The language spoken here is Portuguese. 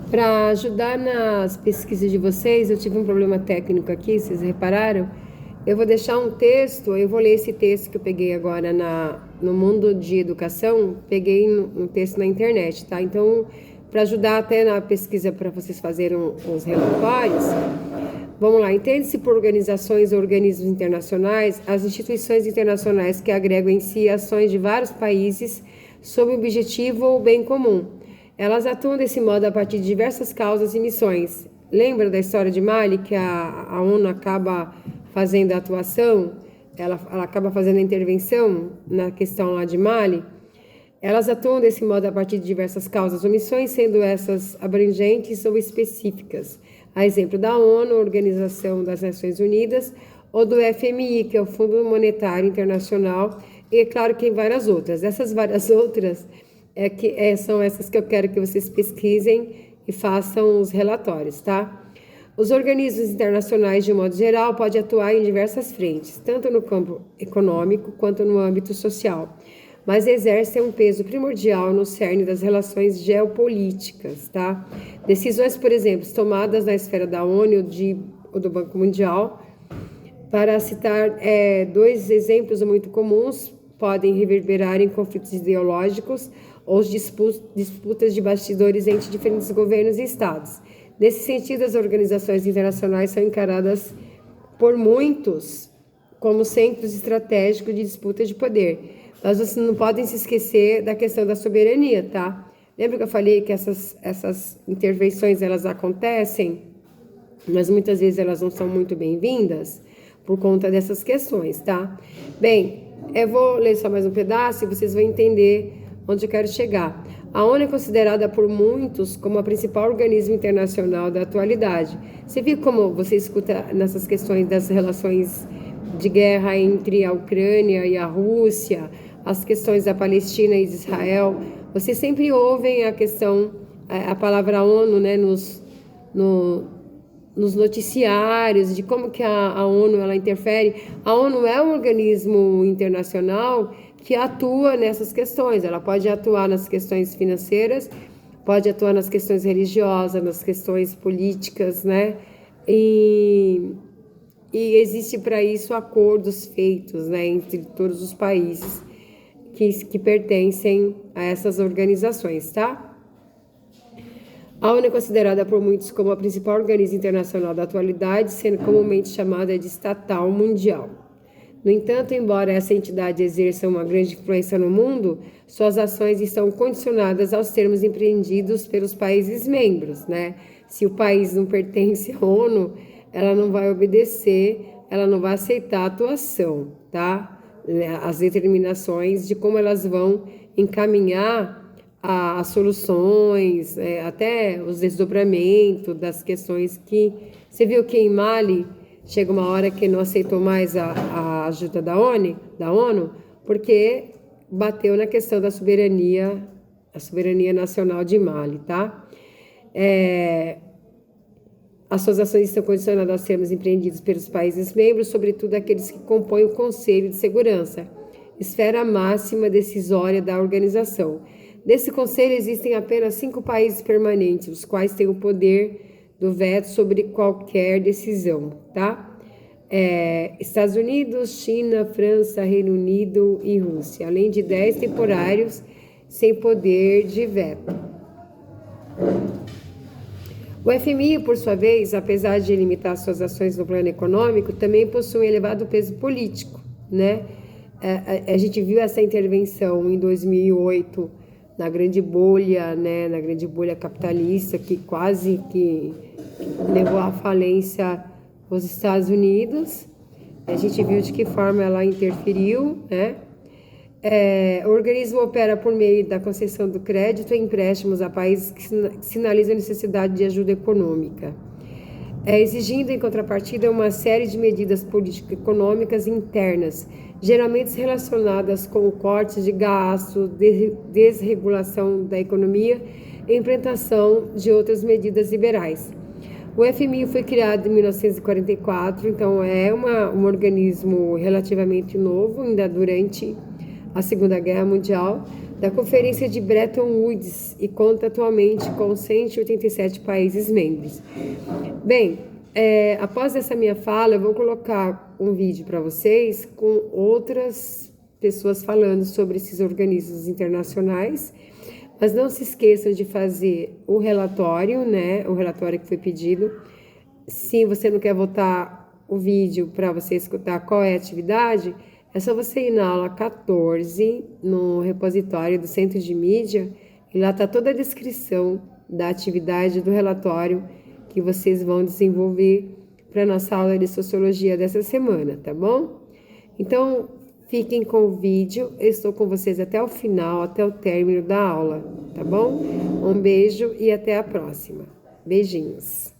Para ajudar nas pesquisas de vocês, eu tive um problema técnico aqui, vocês repararam? Eu vou deixar um texto, eu vou ler esse texto que eu peguei agora no Mundo de Educação, peguei um texto na internet, tá? Então, para ajudar até na pesquisa para vocês fazerem os relatórios, vamos lá. Entende-se por organizações ou organismos internacionais as instituições internacionais que agregam em si ações de vários países sob o objetivo ou bem comum. Elas atuam desse modo a partir de diversas causas e missões. Lembra da história de Mali, que a ONU acaba fazendo a atuação, ela acaba fazendo a intervenção na questão lá de Mali? Elas atuam desse modo a partir de diversas causas ou missões, sendo essas abrangentes ou específicas. A exemplo da ONU, Organização das Nações Unidas, ou do FMI, que é o Fundo Monetário Internacional, e é claro que em várias outras. Essas várias outras são essas que eu quero que vocês pesquisem e façam os relatórios, tá? Os organismos internacionais, de modo geral, podem atuar em diversas frentes, tanto no campo econômico quanto no âmbito social, mas exercem um peso primordial no cerne das relações geopolíticas, tá? Decisões, por exemplo, tomadas na esfera da ONU ou do Banco Mundial, para citar dois exemplos muito comuns, podem reverberar em conflitos ideológicos ou disputas de bastidores entre diferentes governos e estados. Nesse sentido, as organizações internacionais são encaradas por muitos como centros estratégicos de disputa de poder. Mas vocês não podem se esquecer da questão da soberania, tá? Lembra que eu falei que essas intervenções, elas acontecem, mas muitas vezes elas não são muito bem-vindas por conta dessas questões, tá? Bem, eu vou ler só mais um pedaço e vocês vão entender onde eu quero chegar. A ONU é considerada por muitos como a principal organismo internacional da atualidade. Você viu como você escuta nessas questões das relações de guerra entre a Ucrânia e a Rússia, as questões da Palestina e de Israel, vocês sempre ouvem a palavra ONU, né, nos noticiários, de como que a ONU ela interfere. A ONU é um organismo internacional que atua nessas questões. Ela pode atuar nas questões financeiras, pode atuar nas questões religiosas, nas questões políticas, né? E existe para isso acordos feitos, né, entre todos os países que pertencem a essas organizações, tá? A ONU é considerada por muitos como a principal organismo internacional da atualidade, sendo comumente chamada de estatal mundial. No entanto, embora essa entidade exerça uma grande influência no mundo, suas ações estão condicionadas aos termos empreendidos pelos países membros, né? Se o país não pertence à ONU, ela não vai obedecer, ela não vai aceitar a atuação, tá? As determinações de como elas vão encaminhar as soluções, até os desdobramentos das questões que... Você viu que em Mali chega uma hora que não aceitou mais a ajuda da ONU, porque bateu na questão da soberania, a soberania nacional de Mali, tá? As suas ações estão condicionadas aos termos empreendidos pelos países membros, sobretudo aqueles que compõem o Conselho de Segurança, esfera máxima decisória da organização. Nesse conselho existem apenas 5 países permanentes, os quais têm o poder do veto sobre qualquer decisão, tá? Estados Unidos, China, França, Reino Unido e Rússia, além de 10 temporários sem poder de veto. O FMI, por sua vez, apesar de limitar suas ações no plano econômico, também possui um elevado peso político, né? A gente viu essa intervenção em 2008 na grande bolha, né? Na grande bolha capitalista que quase que levou à falência os Estados Unidos. A gente viu de que forma ela interferiu, né? O organismo opera por meio da concessão do crédito e empréstimos a países que sinalizam a necessidade de ajuda econômica, exigindo em contrapartida uma série de medidas político-econômicas internas, geralmente relacionadas com cortes de gastos, desregulação da economia e implementação de outras medidas liberais. O FMI foi criado em 1944, então é um organismo relativamente novo, ainda durante a Segunda Guerra Mundial, da Conferência de Bretton Woods e conta atualmente com 187 países membros. Bem, após essa minha fala, eu vou colocar um vídeo para vocês com outras pessoas falando sobre esses organismos internacionais, mas não se esqueçam de fazer o relatório, né? O relatório que foi pedido. Se você não quer votar o vídeo para você escutar qual é a atividade, é só você ir na aula 14, no repositório do Centro de Mídia, e lá está toda a descrição da atividade do relatório que vocês vão desenvolver para a nossa aula de Sociologia dessa semana, tá bom? Então, fiquem com o vídeo, eu estou com vocês até o final, até o término da aula, tá bom? Um beijo e até a próxima. Beijinhos!